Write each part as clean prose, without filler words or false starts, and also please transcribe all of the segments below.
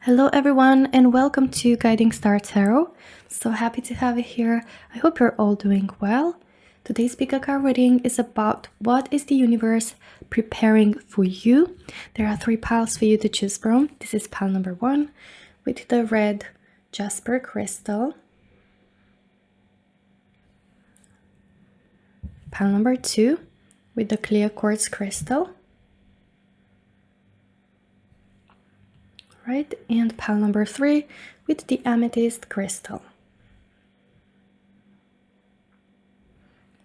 Hello everyone and welcome to Guiding Star Tarot. So happy to have you here. I hope you're all doing well. Today's pick card reading is about what is the universe preparing for you. There are 3 piles for you to choose from. This is pile number 1 with the red Jasper crystal. Pile number 2 with the clear quartz crystal. Right, and pile number 3 with the amethyst crystal.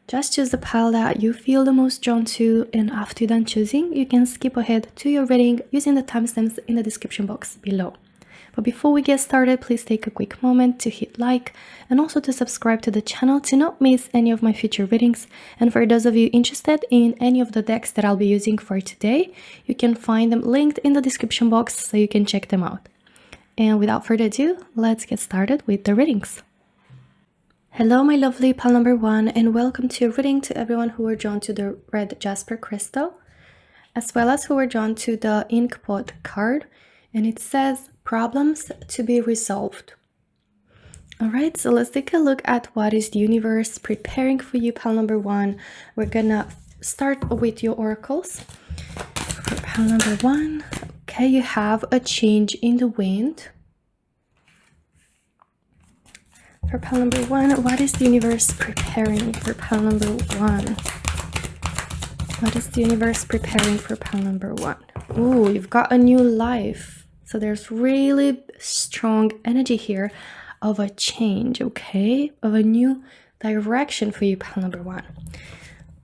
Just choose the pile that you feel the most drawn to, and after you're done choosing, you can skip ahead to your reading using the timestamps in the description box below. But before we get started, please take a quick moment to hit like and also to subscribe to the channel to not miss any of my future readings. And for those of you interested in any of the decks that I'll be using for today, you can find them linked in the description box so you can check them out. And without further ado, let's get started with the readings. Hello my lovely pile number 1 and welcome to a reading to everyone who are drawn to the red Jasper crystal, as well as who are drawn to the Inkpot card. And it says problems to be resolved. Alright, so let's take a look at what is the universe preparing for you, pile number 1. We're gonna start with your oracles. For pile number 1, okay, you have a change in the wind. For pile number 1, what is the universe preparing for pile number 1? What is the universe preparing for pile number 1? Ooh, you've got a new life. So there's really strong energy here of a change, okay? Of a new direction for you, pile number 1.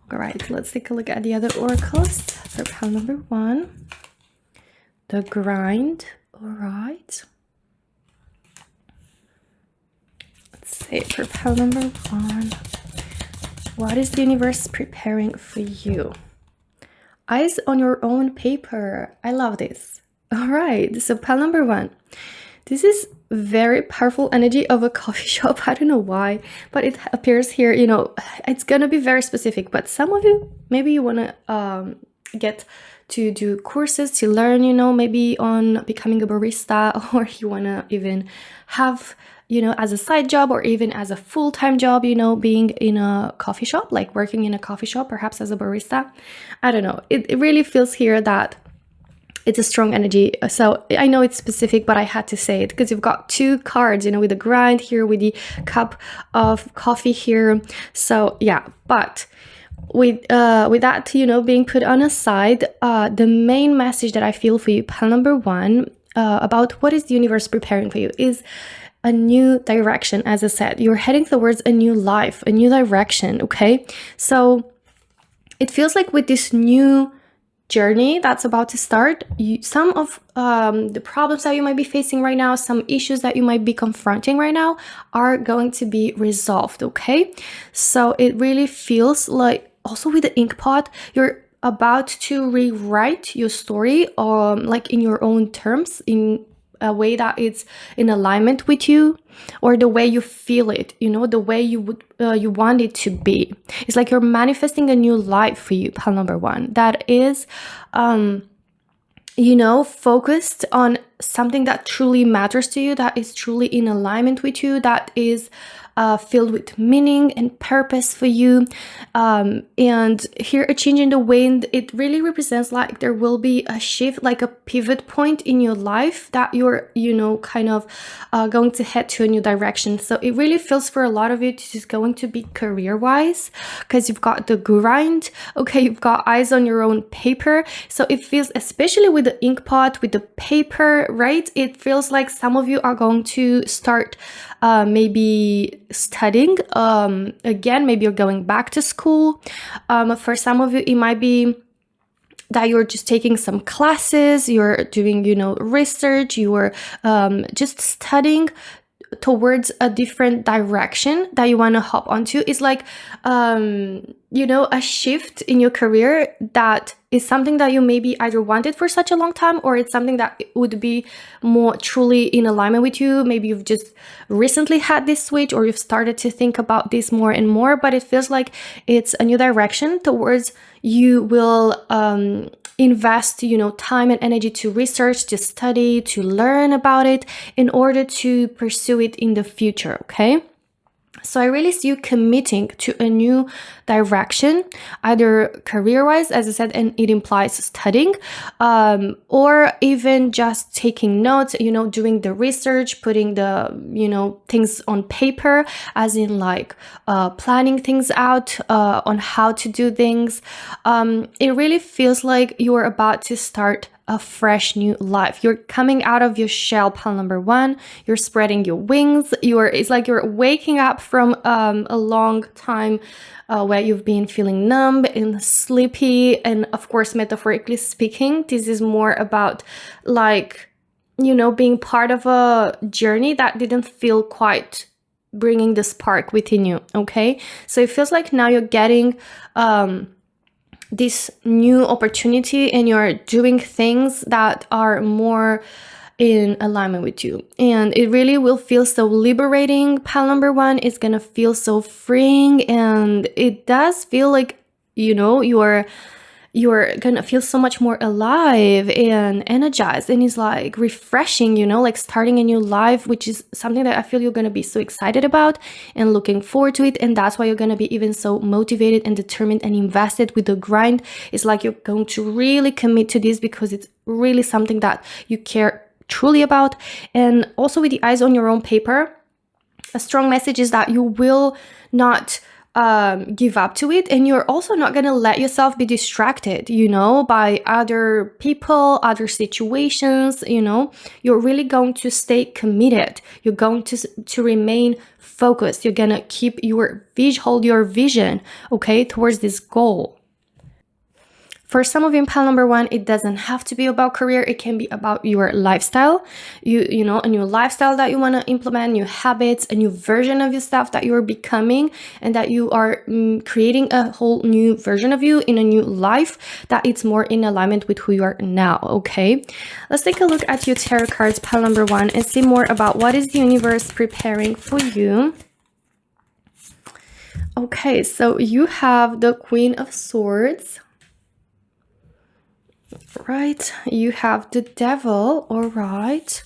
All right, let's take a look at the other oracles for pile number 1. The grind, all right. Let's see, for pile number 1, what is the universe preparing for you? Eyes on your own paper. I love this. All right, so pile number 1. This is very powerful energy of a coffee shop. I don't know why, but it appears here, you know, it's gonna be very specific, but some of you, maybe you wanna get to do courses to learn, you know, maybe on becoming a barista, or you wanna even have, you know, as a side job or even as a full-time job, you know, being in a coffee shop, like working in a coffee shop, perhaps as a barista. I don't know. It really feels here that it's a strong energy. So I know it's specific, but I had to say it because you've got 2 cards, you know, with the grind here, with the cup of coffee here. So yeah, but with that, you know, being put on a side, the main message that I feel for you, pile number 1, about what is the universe preparing for you is a new direction. As I said, you're heading towards a new life, a new direction, okay? So it feels like with this new journey that's about to start, some of the problems that you might be facing right now, some issues that you might be confronting right now are going to be resolved, okay? So it really feels like, also with the Inkpot, you're about to rewrite your story, like in your own terms, in a way that it's in alignment with you, or the way you feel it, you know, the way you would you want it to be. It's like you're manifesting a new life for you, pile number 1, that is you know, focused on something that truly matters to you, that is truly in alignment with you, that is filled with meaning and purpose for you. And here, a change in the wind, it really represents like there will be a shift, like a pivot point in your life that you're, you know, kind of going to head to a new direction. So it really feels for a lot of you, this is going to be career-wise, because you've got the grind, okay, you've got eyes on your own paper. So it feels, especially with the Inkpot, with the paper, right? It feels like some of you are going to start maybe studying again. Maybe you're going back to school. For some of you, it might be that you're just taking some classes, you're doing, you know, research, you're just studying towards a different direction that you want to hop onto. It's like you know, a shift in your career that is something that you maybe either wanted for such a long time, or it's something that would be more truly in alignment with you. Maybe you've just recently had this switch, or you've started to think about this more and more, but it feels like it's a new direction towards you will invest, time and energy to research, to study, to learn about it in order to pursue it in the future, okay? So I really see you committing to a new direction, either career-wise, as I said, and it implies studying, or even just taking notes, doing the research, putting the, things on paper, as in like planning things out on how to do things. It really feels like you're about to start a fresh new life. You're coming out of your shell, pile number 1. You're spreading your wings. It's like you're waking up from a long time where you've been feeling numb and sleepy. And of course, metaphorically speaking, this is more about like, being part of a journey that didn't feel quite bringing the spark within you. Okay. So it feels like now you're getting this new opportunity, and you're doing things that are more in alignment with you, and it really will feel so liberating. Pile number 1 is gonna feel so freeing, and it does feel like you're gonna feel so much more alive and energized, and it's like refreshing, like starting a new life, which is something that I feel you're gonna be so excited about and looking forward to it. And that's why you're gonna be even so motivated and determined and invested with the grind. It's like you're going to really commit to this because it's really something that you care truly about. And also with the eyes on your own paper, a strong message is that you will not give up to it, and you're also not going to let yourself be distracted, by other people, other situations. You're really going to stay committed. You're going to remain focused. You're going to keep hold your vision, okay, towards this goal. For some of you in pile number 1, it doesn't have to be about career. It can be about your lifestyle, a new lifestyle that you want to implement, new habits, a new version of yourself that you're becoming, and that you are creating a whole new version of you in a new life that it's more in alignment with who you are now, okay? Let's take a look at your tarot cards, pile number 1, and see more about what is the universe preparing for you. Okay, so you have the Queen of Swords. Right, you have the Devil. All right,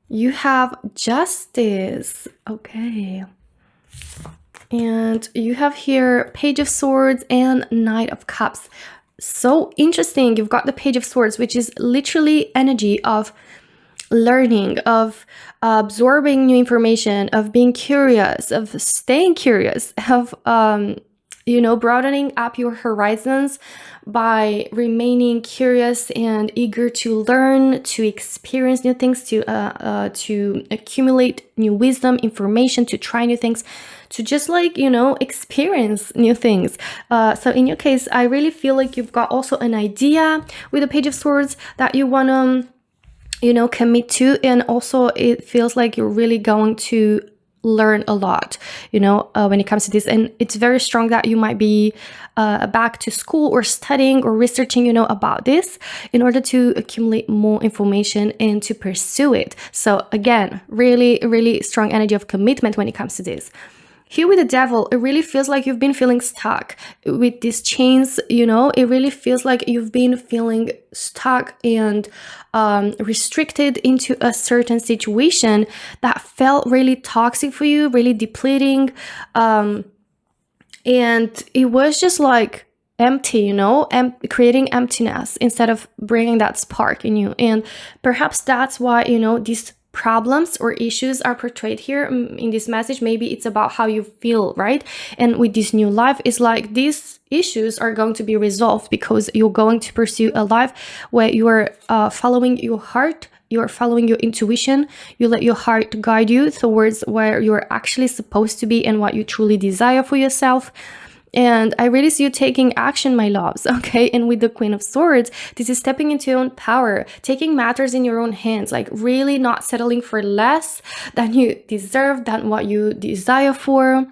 you have Justice. Okay, and you have here Page of Swords and Knight of Cups. So interesting. You've got the Page of Swords, which is literally energy of learning, of absorbing new information, of being curious, of staying curious, of broadening up your horizons by remaining curious and eager to learn, to experience new things, to accumulate new wisdom, information, to try new things, to just experience new things. So in your case, I really feel like you've got also an idea with the Page of Swords that you want to commit to, and also it feels like you're really going to learn a lot, when it comes to this. And it's very strong that you might be back to school or studying or researching, about this in order to accumulate more information and to pursue it. So again, really, really strong energy of commitment when it comes to this. Here with the Devil, it really feels like you've been feeling stuck with these chains, it really feels like you've been feeling stuck and restricted into a certain situation that felt really toxic for you, really depleting. And it was just like empty, creating emptiness instead of bringing that spark in you. And perhaps that's why, these problems or issues are portrayed here in this message. Maybe it's about how you feel, right? And with this new life, it's like these issues are going to be resolved because you're going to pursue a life where you are following your heart, you're following your intuition, you let your heart guide you towards where you're actually supposed to be and what you truly desire for yourself. And I really see you taking action, my loves, okay? And with the Queen of Swords, this is stepping into your own power, taking matters in your own hands, like really not settling for less than you deserve, than what you desire for.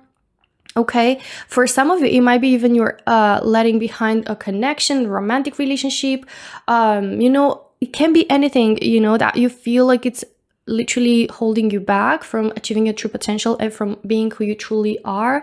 Okay, for some of you, it might be even you're letting behind a connection, romantic relationship. It can be anything, that you feel like it's literally holding you back from achieving your true potential and from being who you truly are.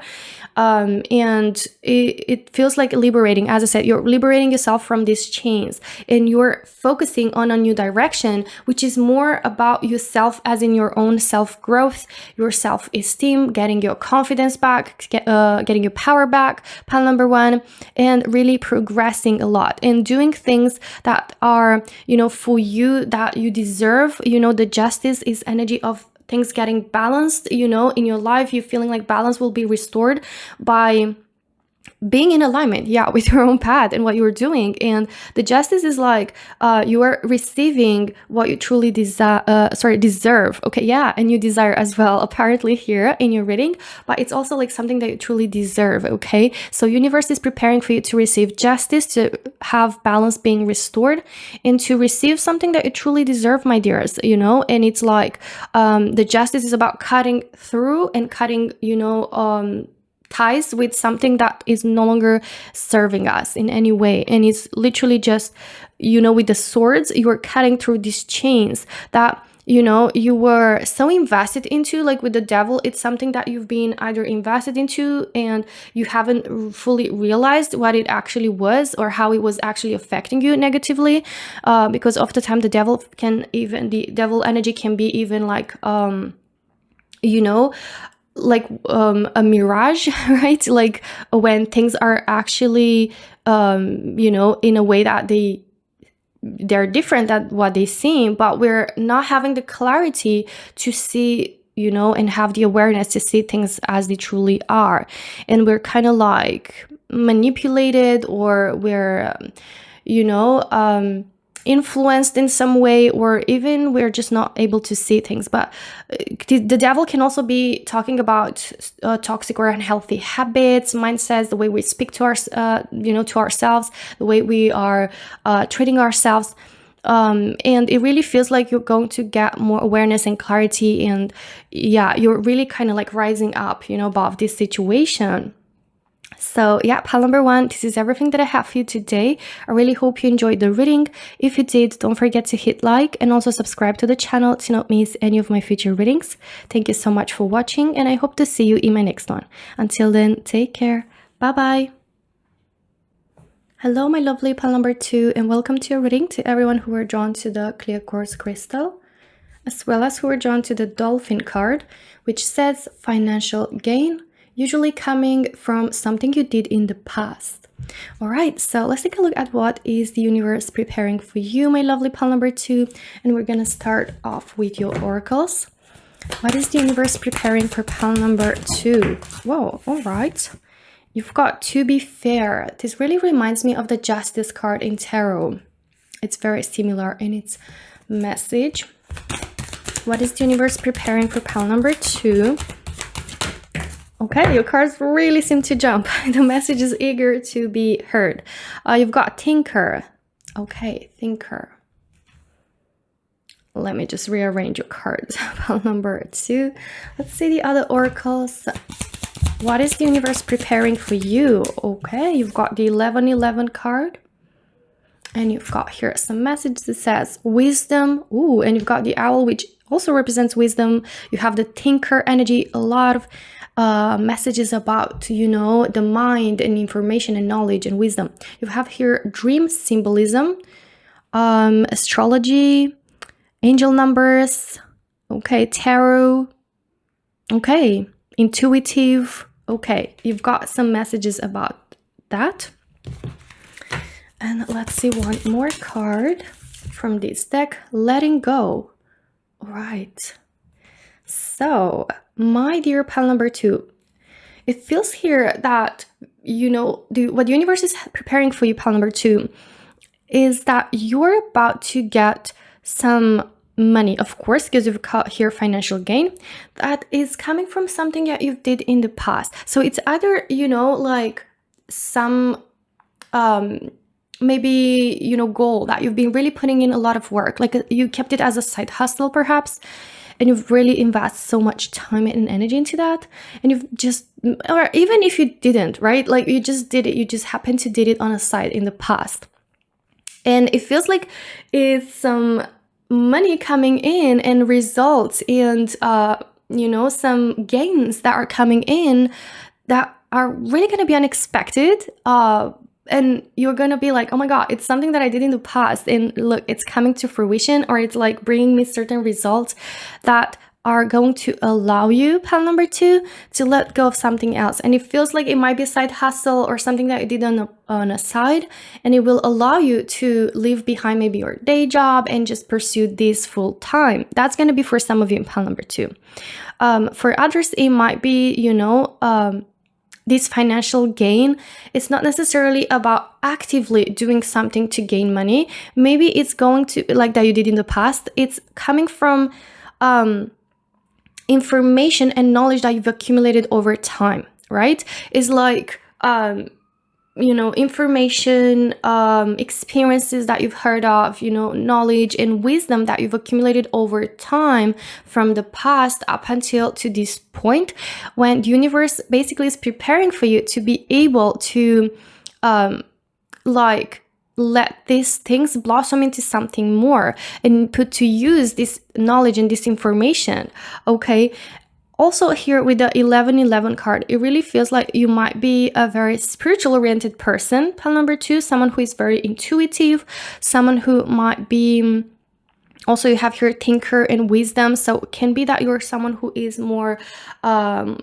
And it feels like liberating. As I said, you're liberating yourself from these chains and you're focusing on a new direction, which is more about yourself, as in your own self-growth, your self-esteem, getting your confidence back, getting your power back, pile number 1, and really progressing a lot and doing things that are, for you, that you deserve. The justice is energy of things getting balanced, in your life. You feeling like balance will be restored by being in alignment, with your own path and what you're doing. And the justice is like you are receiving what you truly deserve. Okay, and you desire as well, apparently, here in your reading. But it's also like something that you truly deserve. Okay, so universe is preparing for you to receive justice, to have balance being restored, and to receive something that you truly deserve, my dears. And it's like the justice is about cutting through and cutting, ties with something that is no longer serving us in any way. And it's literally just, with the swords, you're cutting through these chains that, you were so invested into. Like with the devil, it's something that you've been either invested into and you haven't fully realized what it actually was or how it was actually affecting you negatively. Because of the time, the devil energy can be even like, a mirage, right? Like when things are actually, in a way that they're different than what they seem, but we're not having the clarity to see, and have the awareness to see things as they truly are. And we're kind of like manipulated, or we're, influenced in some way, or even we're just not able to see things. But the devil can also be talking about toxic or unhealthy habits, mindsets, the way we speak to to ourselves, the way we are treating ourselves. And it really feels like you're going to get more awareness and clarity, and you're really kind of like rising up, above this situation. So pile number 1, this is everything that I have for you today. I really hope you enjoyed the reading. If you did, don't forget to hit like and also subscribe to the channel to not miss any of my future readings. Thank you so much for watching, and I hope to see you in my next one. Until then, take care. Bye-bye. Hello, my lovely pile number 2, and welcome to your reading. To everyone who are drawn to the clear quartz crystal, as well as who are drawn to the dolphin card, which says financial gain, usually coming from something you did in the past. All right, so let's take a look at what is the universe preparing for you, my lovely pile number 2. And we're going to start off with your oracles. What is the universe preparing for pile number 2? Whoa, all right. You've got to be fair. This really reminds me of the Justice card in tarot. It's very similar in its message. What is the universe preparing for pile number 2? Okay, your cards really seem to jump. The message is eager to be heard. You've got Thinker. Okay, Thinker. Let me just rearrange your cards. Pile number 2. Let's see the other oracles. What is the universe preparing for you? Okay, you've got the 1111 card. And you've got here some message that says wisdom. Ooh, and you've got the owl, which also represents wisdom. You have the Thinker energy, a lot of messages about, the mind and information and knowledge and wisdom. You have here dream symbolism, astrology, angel numbers, okay, tarot, okay, intuitive, okay. You've got some messages about that. And let's see one more card from this deck, letting go. All right. So, my dear pile number 2, it feels here that, what the universe is preparing for you, pile number 2, is that you're about to get some money, of course, because you've got here financial gain that is coming from something that you did in the past. So it's either, like some maybe, goal that you've been really putting in a lot of work, like you kept it as a side hustle perhaps. and you've really invested so much time and energy into that, and you've just, or even if you didn't, right? Like you just did it, you just happened to did it on a side in the past. And it feels like it's some money coming in and results and, some gains that are coming in that are really going to be unexpected. And you're going to be like, oh my God, it's something that I did in the past. And look, it's coming to fruition, or it's like bringing me certain results that are going to allow you, pile number 2, to let go of something else. And it feels like it might be a side hustle or something that you did on a side, and it will allow you to leave behind maybe your day job and just pursue this full time. That's going to be for some of you in pile number 2. For others, it might be, this financial gain. It's not necessarily about actively doing something to gain money. Maybe it's going to, like that you did in the past, it's coming from information and knowledge that you've accumulated over time, right? It's like, information, experiences that you've heard of, knowledge and wisdom that you've accumulated over time from the past up until to this point, when the universe basically is preparing for you to be able to, let these things blossom into something more and put to use this knowledge and this information, okay? Also here with the 1111 card, it really feels like you might be a very spiritual oriented person, pile number 2, someone who is very intuitive, someone who might be, also you have here thinker and wisdom, so it can be that you're someone who is more, prone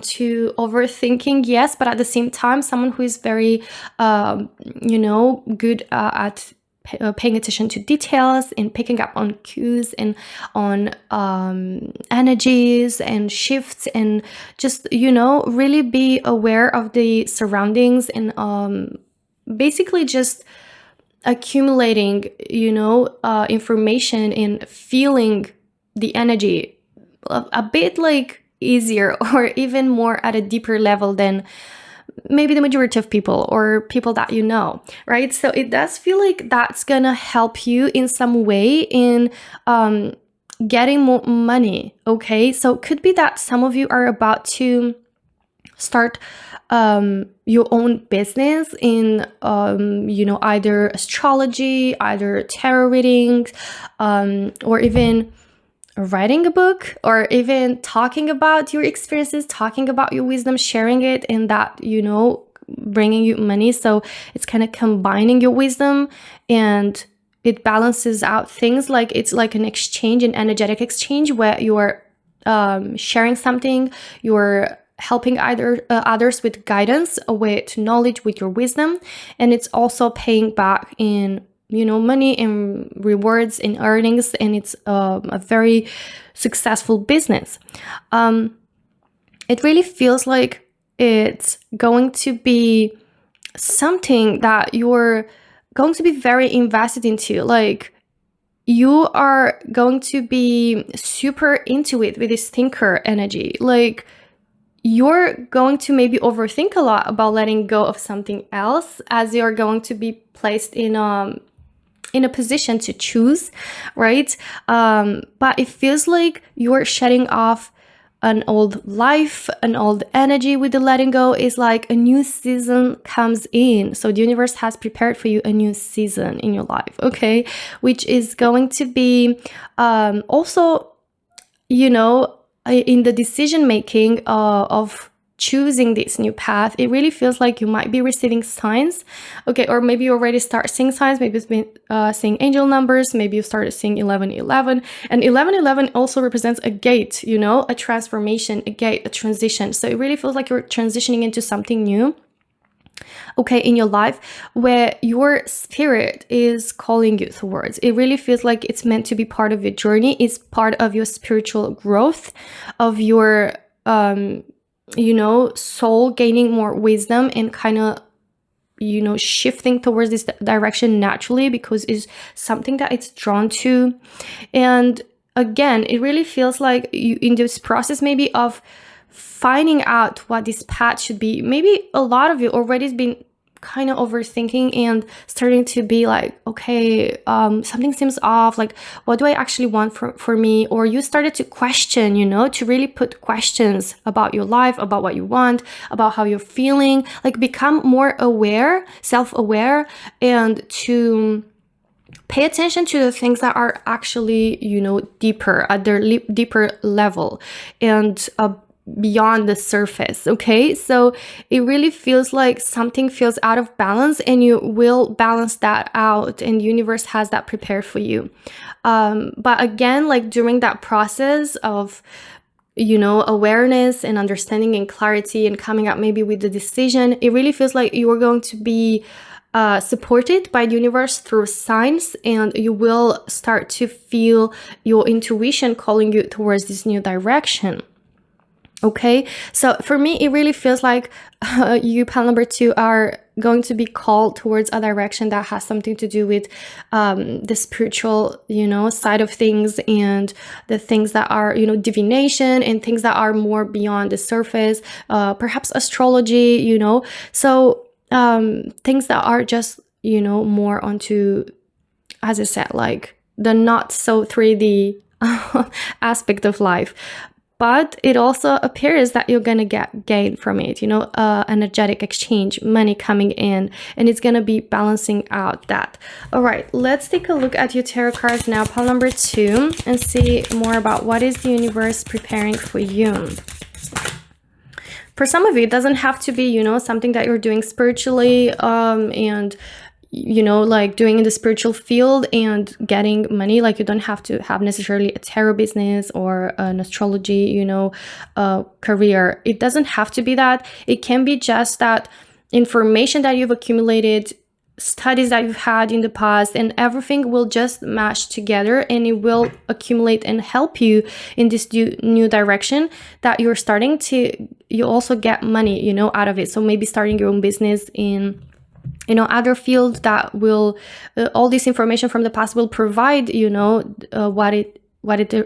to overthinking, yes, but at the same time, someone who is very, good at paying attention to details and picking up on cues and on energies and shifts, and just, really be aware of the surroundings and basically just accumulating, information and feeling the energy a bit like easier or even more at a deeper level than maybe the majority of people or people that right? So it does feel like that's gonna help you in some way in getting more money, okay? So it could be that some of you are about to start your own business in, either astrology, either tarot readings, or even writing a book, or even talking about your experiences, talking about your wisdom, sharing it, and that, bringing you money. So it's kind of combining your wisdom, and it balances out things. Like it's like an exchange, an energetic exchange, where you're sharing something, you're helping others with guidance, with knowledge, with your wisdom, and it's also paying back in money and rewards and earnings, and it's a very successful business. It really feels like it's going to be something that you're going to be very invested into. Like you are going to be super into it with this thinker energy. Like you're going to maybe overthink a lot about letting go of something else, as you're going to be placed in a position to choose, right? But it feels like you're shedding off an old life, an old energy. With the letting go is like a new season comes in. So the universe has prepared for you a new season in your life, okay? Which is going to be also, in the decision making of choosing this new path. It really feels like you might be receiving signs, okay? Or maybe you already start seeing signs. Maybe it's been seeing angel numbers. Maybe you started seeing 1111. And 1111 also represents a gate, a transformation, a gate, a transition. So it really feels like you're transitioning into something new, okay, in your life, where your spirit is calling you towards. It really feels like it's meant to be part of your journey. It's part of your spiritual growth, of your soul gaining more wisdom and kind of shifting towards this direction naturally, because it's something that it's drawn to. And again, it really feels like you in this process maybe of finding out what this path should be. Maybe a lot of you already has been kind of overthinking and starting to be like, okay, something seems off, like what do I actually want for me? Or you started to question, you know, to really put questions about your life, about what you want, about how you're feeling, like become more aware, self-aware, and to pay attention to the things that are actually, you know, deeper, at their deeper level, and beyond the surface. Okay, so it really feels like something feels out of balance, and you will balance that out, and the universe has that prepared for you. But again, like during that process of, you know, awareness and understanding and clarity and coming up maybe with the decision, it really feels like you are going to be supported by the universe through signs, and you will start to feel your intuition calling you towards this new direction. Okay, so for me, it really feels like you, pile number 2, are going to be called towards a direction that has something to do with the spiritual, you know, side of things, and the things that are, you know, divination, and things that are more beyond the surface, perhaps astrology, you know. So things that are just, you know, more onto, as I said, like the not so 3D aspect of life. But it also appears that you're going to get gain from it, you know, energetic exchange, money coming in, and it's going to be balancing out that. All right, let's take a look at your tarot cards now, pile number 2, and see more about what is the universe preparing for you. For some of you, it doesn't have to be, you know, something that you're doing spiritually, and, you know, like doing in the spiritual field and getting money. Like you don't have to have necessarily a tarot business or an astrology, you know, career. It doesn't have to be that. It can be just that information that you've accumulated, studies that you've had in the past, and everything will just mash together, and it will accumulate and help you in this new direction that you're starting to, you also get money, you know, out of it. So maybe starting your own business in, you know, other field that will, all this information from the past will provide, you know, what it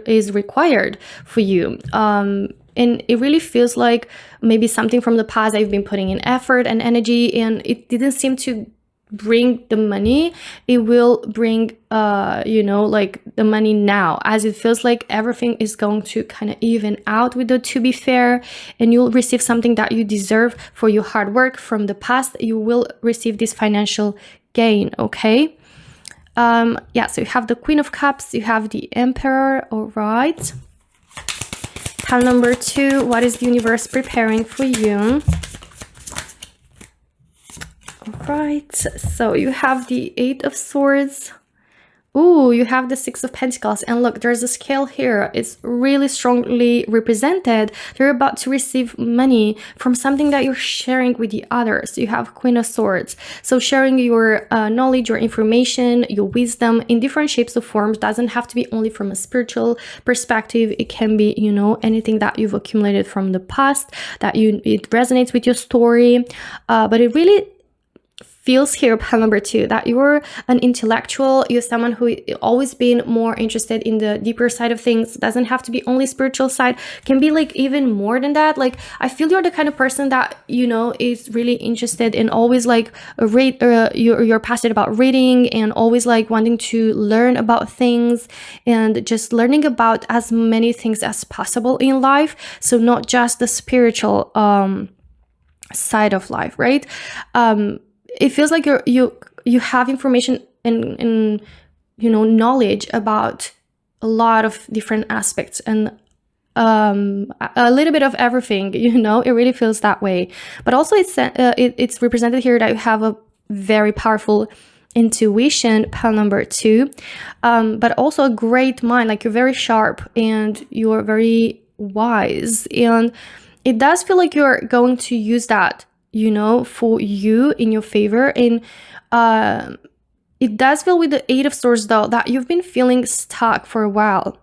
is required for you. And it really feels like maybe something from the past that you've been putting in effort and energy, and it didn't seem to bring the money. It will bring you know, like the money now, as it feels like everything is going to kind of even out with the to be fair, and you'll receive something that you deserve for your hard work from the past. You will receive this financial gain. Okay, yeah, so you have the Queen of Cups, you have the Emperor. All right, pile number 2, what is the universe preparing for you? Right, so you have the 8 of Swords. Ooh, you have the 6 of Pentacles, and look, there's a scale here. It's really strongly represented. You're about to receive money from something that you're sharing with the others. You have Queen of Swords, so sharing your knowledge, your information, your wisdom in different shapes or forms. Doesn't have to be only from a spiritual perspective. It can be, you know, anything that you've accumulated from the past that it resonates with your story, but it really feels here, pile number 2, that you're an intellectual. You're someone who always been more interested in the deeper side of things. Doesn't have to be only spiritual side, can be like even more than that. Like I feel you're the kind of person that, you know, is really interested in always like read, you're passionate about reading, and always like wanting to learn about things, and just learning about as many things as possible in life. So not just the spiritual side of life, right? It feels like you have information and you know, knowledge about a lot of different aspects, and a little bit of everything, you know. It really feels that way. But also it's represented here that you have a very powerful intuition, pile number 2, but also a great mind. Like you're very sharp and you're very wise, and it does feel like you're going to use that, you know, for you in your favor. And it does feel with the 8 of Swords though that you've been feeling stuck for a while.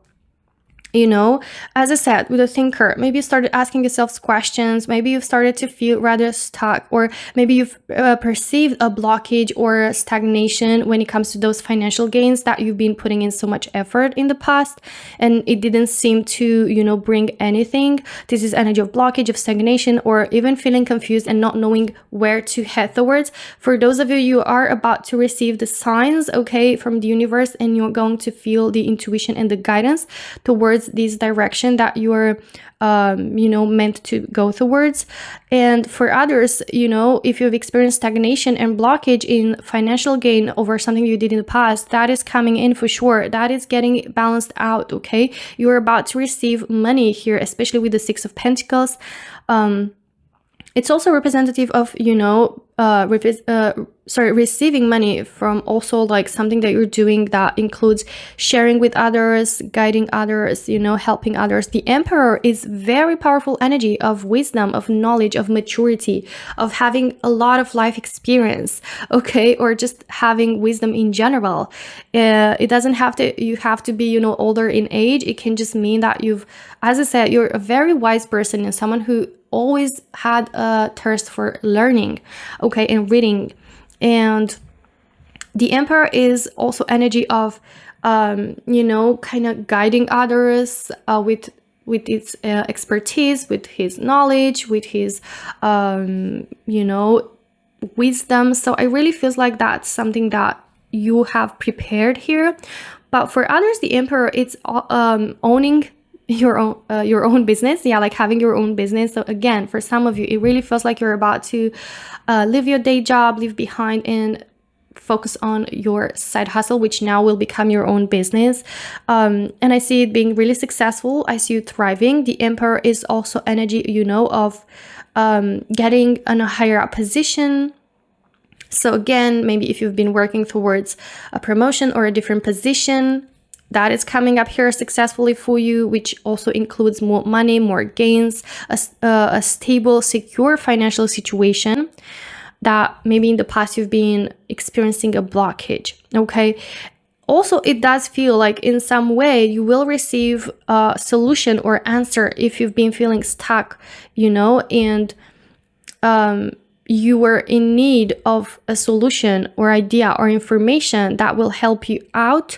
You know, as I said, with a thinker, maybe you started asking yourself questions, maybe you've started to feel rather stuck, or maybe you've perceived a blockage or stagnation when it comes to those financial gains that you've been putting in so much effort in the past, and it didn't seem to, you know, bring anything. This is energy of blockage, of stagnation, or even feeling confused and not knowing where to head towards. For those of you, you are about to receive the signs, okay, from the universe, and you're going to feel the intuition and the guidance towards this direction that you're you know, meant to go towards. And for others, you know, if you've experienced stagnation and blockage in financial gain over something you did in the past, that is coming in for sure. That is getting balanced out, okay? You're about to receive money here, especially with the Six of Pentacles. It's also representative of, you know, receiving money from also like something that you're doing that includes sharing with others, guiding others, you know, helping others. The Emperor is very powerful energy of wisdom, of knowledge, of maturity, of having a lot of life experience, okay, or just having wisdom in general. It doesn't have to, you have to be, you know, older in age. It can just mean that you've, as I said, you're a very wise person and someone who always had a thirst for learning, okay, and reading. And the Emperor is also energy of, you know, kind of guiding others with its expertise, with his knowledge, with his, you know, wisdom. So I really feels like that's something that you have prepared here. But for others, the Emperor, it's owning your own business. Yeah, like having your own business. So again, for some of you, it really feels like you're about to leave your day job, leave behind, and focus on your side hustle, which now will become your own business. And I see it being really successful. I see you thriving. The Emperor is also energy, you know, of getting in a higher up position. So again, maybe if you've been working towards a promotion or a different position, that is coming up here successfully for you, which also includes more money, more gains, a stable, secure financial situation that maybe in the past you've been experiencing a blockage, okay? Also, it does feel like in some way you will receive a solution or answer if you've been feeling stuck, you know, and you were in need of a solution or idea or information that will help you out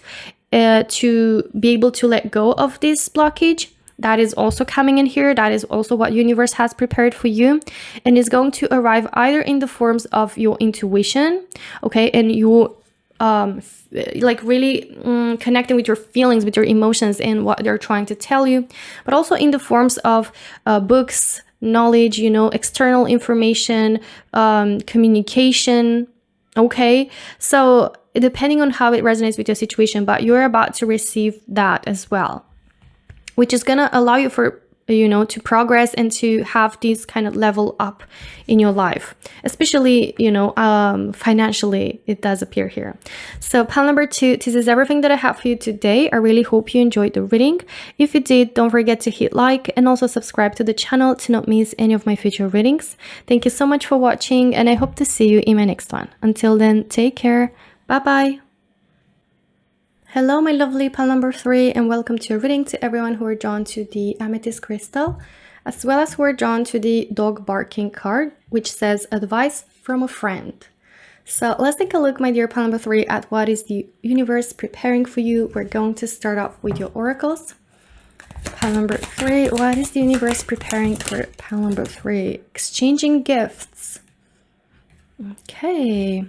to be able to let go of this blockage. That is also coming in here. That is also what universe has prepared for you, and is going to arrive either in the forms of your intuition, okay, and you like really connecting with your feelings, with your emotions and what they're trying to tell you, but also in the forms of books, knowledge, you know, external information, communication, okay? So depending on how it resonates with your situation, but you're about to receive that as well, which is gonna allow you for, you know, to progress and to have this kind of level up in your life, especially, you know, financially, it does appear here. So pile number 2, this is everything that I have for you today. I really hope you enjoyed the reading. If you did, don't forget to hit like and also subscribe to the channel to not miss any of my future readings. Thank you so much for watching, and I hope to see you in my next one. Until then, take care. Bye-bye. Hello, my lovely pile number 3, and welcome to a reading to everyone who are drawn to the Amethyst crystal, as well as who are drawn to the dog barking card, which says advice from a friend. So let's take a look, my dear pile number 3, at what is the universe preparing for you. We're going to start off with your oracles. Pile number 3, what is the universe preparing for pile number 3? Exchanging gifts. Okay.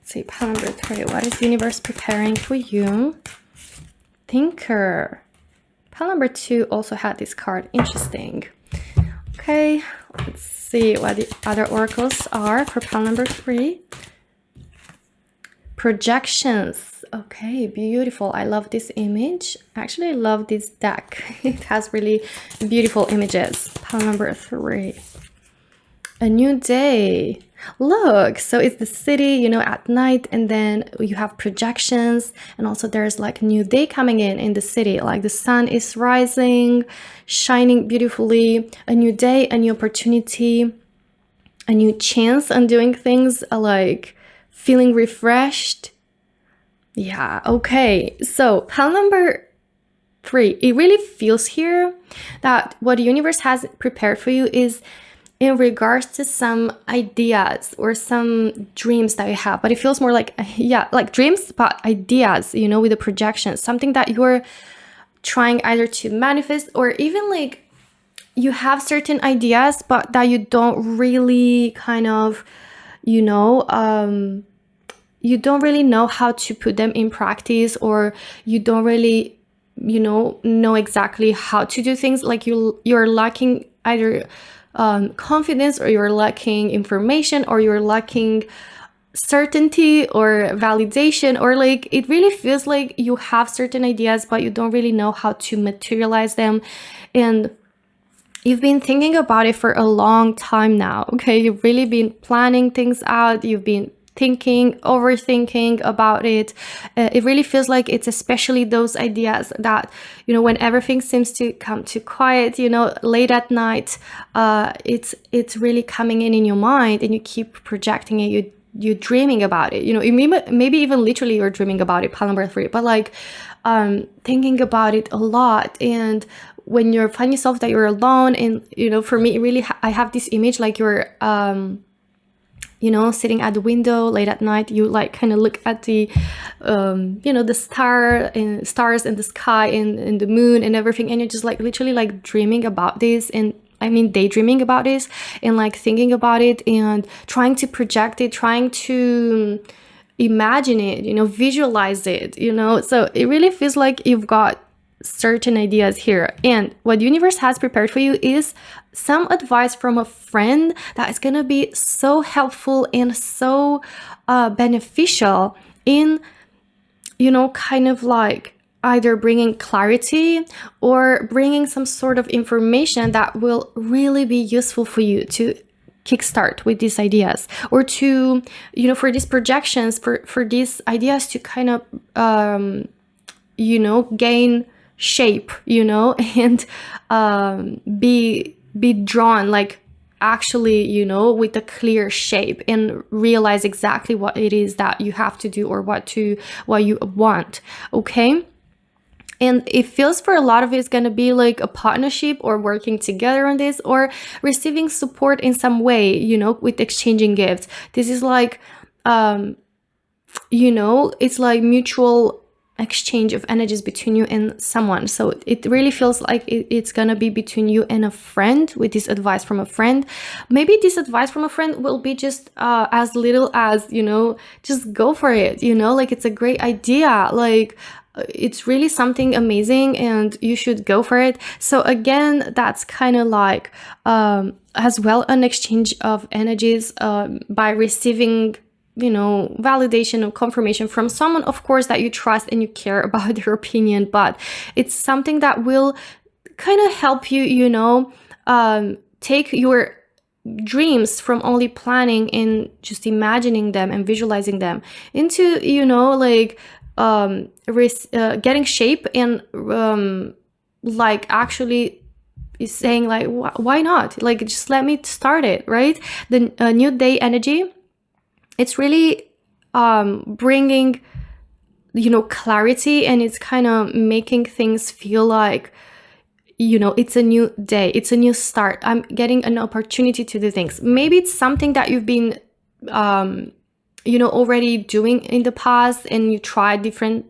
See, pile number 3, what is the universe preparing for you? Thinker. Pile number 2 also had this card. Interesting. Okay, let's see what the other oracles are for pile number 3. Projections. Okay, beautiful. I love this image. Actually, I love this deck. It has really beautiful images. Pile number 3. A new day. Look, so it's the city, you know, at night, and then you have projections, and also there's like a new day coming in the city, like the sun is rising, shining beautifully. A new day, a new opportunity, a new chance on doing things, like feeling refreshed. Yeah, okay. So pile number 3, it really feels here that what the universe has prepared for you is in regards to some ideas or some dreams that you have, but it feels more like, yeah, like dreams, but ideas, you know, with the projection, something that you're trying either to manifest, or even like you have certain ideas, but that you don't really kind of, you know, you don't really know how to put them in practice, or you don't really, you know exactly how to do things. Like you're lacking either confidence, or you're lacking information, or you're lacking certainty or validation, or like it really feels like you have certain ideas but you don't really know how to materialize them, and you've been thinking about it for a long time now. Okay, you've really been planning things out, you've been thinking, overthinking about it. It really feels like it's especially those ideas that, you know, when everything seems to come to quiet, you know, late at night, it's really coming in your mind, and you keep projecting it. You're dreaming about it, you know, maybe even literally you're dreaming about it, pile number 3, but like thinking about it a lot. And when you find yourself that you're alone, and you know, for me, it really I have this image like you're you know, sitting at the window late at night, you like kind of look at the you know, the stars in the sky, and the moon and everything, and you're just like literally like dreaming about this, and I mean daydreaming about this, and like thinking about it and trying to project it, trying to imagine it, you know, visualize it, you know. So it really feels like you've got certain ideas here, and what the universe has prepared for you is some advice from a friend that is going to be so helpful and so beneficial in, you know, kind of like either bringing clarity or bringing some sort of information that will really be useful for you to kickstart with these ideas, or to, you know, for these projections, for these ideas to kind of you know, gain shape, you know, and be drawn, like actually, you know, with a clear shape, and realize exactly what it is that you have to do, or what you want. Okay. And it feels for a lot of it is going to be like a partnership, or working together on this, or receiving support in some way, you know, with exchanging gifts. This is like you know, it's like mutual exchange of energies between you and someone. So it really feels like it's gonna be between you and a friend, with this advice from a friend. Maybe this advice from a friend will be just as little as, you know, just go for it, you know, like it's a great idea, like it's really something amazing and you should go for it. So again, that's kind of like as well an exchange of energies by receiving, you know, validation or confirmation from someone, of course, that you trust and you care about their opinion, but it's something that will kind of help you, you know, take your dreams from only planning and just imagining them and visualizing them into, you know, like getting shape, and like actually is saying like, why not, like just let me start it, right? The new day energy, it's really bringing, you know, clarity, and it's kind of making things feel like, you know, it's a new day, it's a new start, I'm getting an opportunity to do things. Maybe it's something that you've been you know, already doing in the past, and you tried different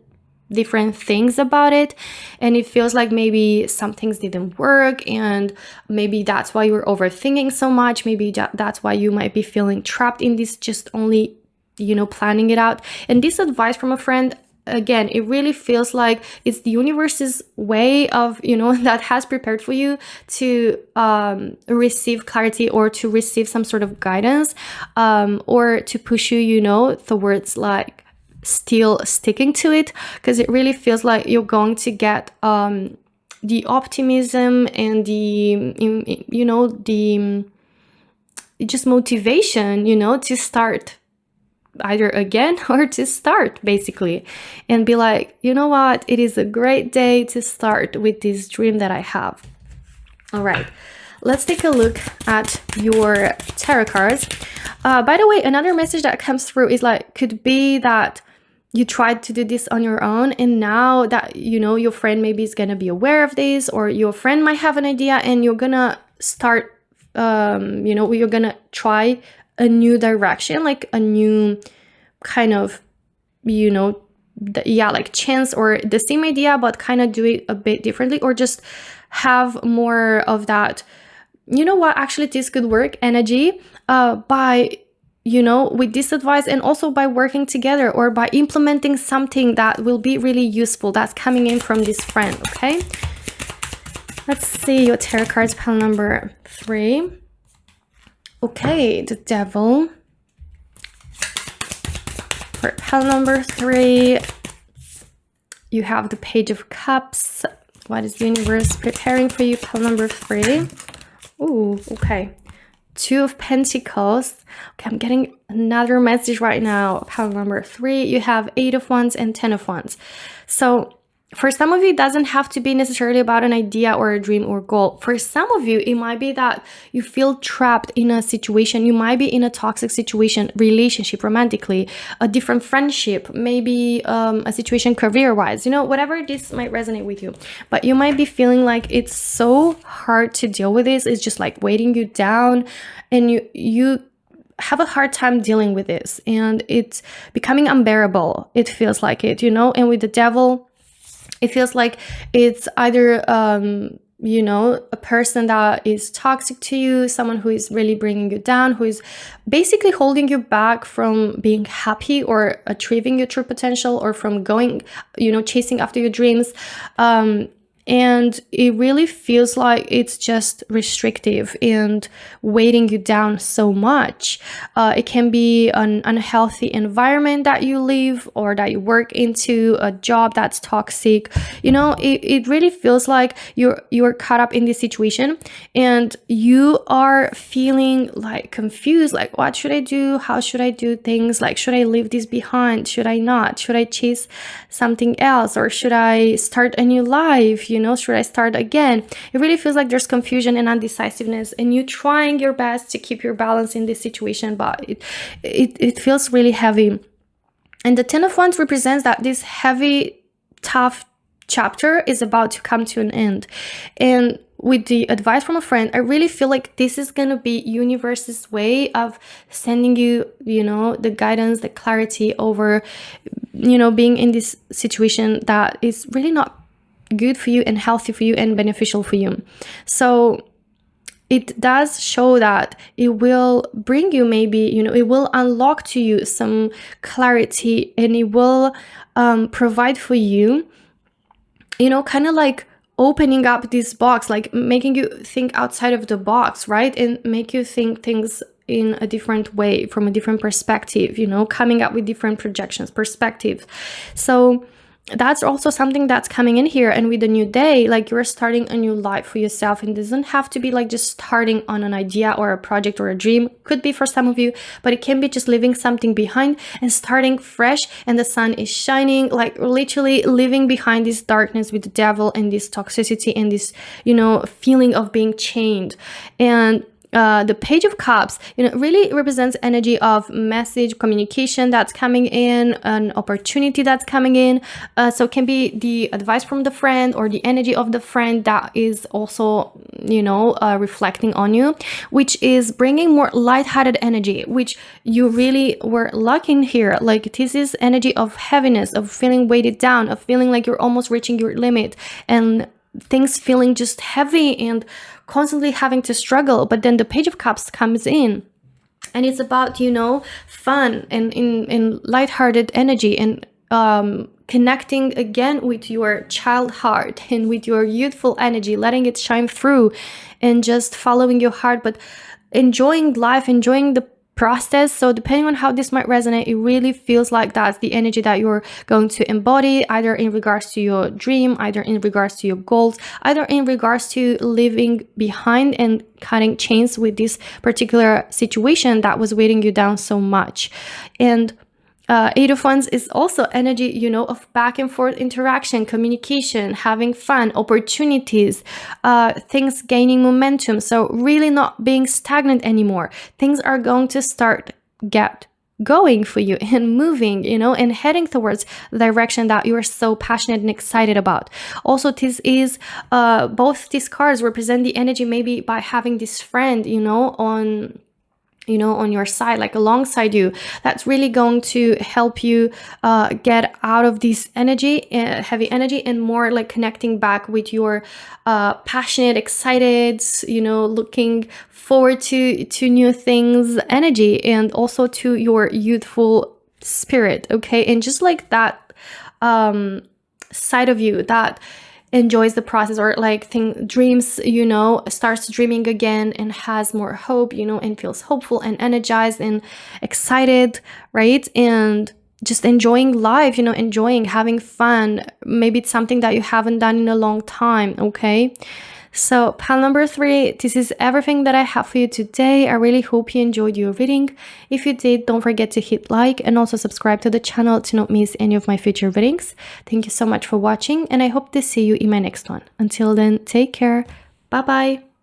things about it, and it feels like maybe some things didn't work, and maybe that's why you're overthinking so much. Maybe that's why you might be feeling trapped in this, just only, you know, planning it out. And this advice from a friend, again, it really feels like it's the universe's way of, you know, that has prepared for you to receive clarity, or to receive some sort of guidance, or to push you, you know, towards like still sticking to it, because it really feels like you're going to get the optimism and the, you know, the just motivation, you know, to start either again or to start, basically, and be like, you know what, it is a great day to start with this dream that I have. All right, let's take a look at your tarot cards. By the way, another message that comes through is like, could be that you tried to do this on your own, and now that you know your friend maybe is gonna be aware of this, or your friend might have an idea, and you're gonna start you're gonna try a new direction, like a new kind of like chance, or the same idea but kind of do it a bit differently, or just have more of that, you know what, actually this could work energy by with this advice, and also by working together, or by implementing something that will be really useful that's coming in from this friend. Okay, let's see your tarot cards, pile number 3. Okay, the Devil. For pile number 3, you have the Page of Cups. What is the universe preparing for you, pile number 3? Ooh, okay. 2 of Pentacles. Okay, I'm getting another message right now. Pile number 3, you have 8 of Wands and 10 of Wands. So for some of you, it doesn't have to be necessarily about an idea or a dream or goal. For some of you, it might be that you feel trapped in a situation. You might be in a toxic situation, relationship, romantically, a different friendship, maybe a situation career-wise, whatever this might resonate with you. But you might be feeling like it's so hard to deal with this. It's just like weighing you down, and you have a hard time dealing with this, and it's becoming unbearable. It feels like it, and with the Devil, it feels like it's either, a person that is toxic to you, someone who is really bringing you down, who is basically holding you back from being happy or achieving your true potential, or from going, chasing after your dreams. And it really feels like it's just restrictive and weighting you down so much. It can be an unhealthy environment that you live, or that you work into, a job that's toxic. It really feels like you're caught up in this situation, and you are feeling like confused, like, what should I do? How should I do things? Like, should I leave this behind? Should I not? Should I chase something else? Or should I start a new life? Should I start again? It really feels like there's confusion and undecisiveness, and you trying your best to keep your balance in this situation, but it feels really heavy. And the 10 of Wands represents that this heavy, tough chapter is about to come to an end. And with the advice from a friend, I really feel like this is going to be universe's way of sending you, the guidance, the clarity over, being in this situation that is really not good for you and healthy for you and beneficial for you. So it does show that it will bring you, maybe, it will unlock to you some clarity, and it will provide for you, kind of like opening up this box, like making you think outside of the box, right? And make you think things in a different way, from a different perspective, coming up with different projections, perspectives. So that's also something that's coming in here. And with a new day, like, you're starting a new life for yourself, and it doesn't have to be like just starting on an idea or a project or a dream. Could be for some of you, but it can be just leaving something behind and starting fresh, and the sun is shining, like literally leaving behind this darkness with the Devil and this toxicity and this feeling of being chained. And the Page of Cups, really represents energy of message, communication that's coming in, an opportunity that's coming in. So it can be the advice from the friend, or the energy of the friend that is also, reflecting on you, which is bringing more lighthearted energy, which you really were lacking here. Like, this is energy of heaviness, of feeling weighted down, of feeling like you're almost reaching your limit, and things feeling just heavy and constantly having to struggle. But then the Page of Cups comes in, and it's about, fun and in lighthearted energy, and connecting again with your child heart and with your youthful energy, letting it shine through, and just following your heart, but enjoying life, enjoying the process. So depending on how this might resonate, it really feels like that's the energy that you're going to embody, either in regards to your dream, either in regards to your goals, either in regards to leaving behind and cutting chains with this particular situation that was weighting you down so much. And 8 of Wands is also energy, of back and forth interaction, communication, having fun, opportunities, things gaining momentum. So really not being stagnant anymore. Things are going to start get going for you and moving, you know, and heading towards the direction that you are so passionate and excited about. Also, this is both these cards represent the energy maybe by having this friend, you know, on your side, like alongside you, that's really going to help you get out of this energy, heavy energy, and more like connecting back with your passionate, excited, you know, looking forward to new things energy, and also to your youthful spirit. Okay, and just like that side of you that enjoys the process, or like dreams, you know, starts dreaming again and has more hope, you know, and feels hopeful and energized and excited, right? And just enjoying life, you know, enjoying having fun. Maybe it's something that you haven't done in a long time. Okay, so pile number 3, this is everything that I have for you today. I really hope you enjoyed your reading. If you did, don't forget to hit like and also subscribe to the channel to not miss any of my future readings. Thank you so much for watching, and I hope to see you in my next one. Until then, take care. Bye bye.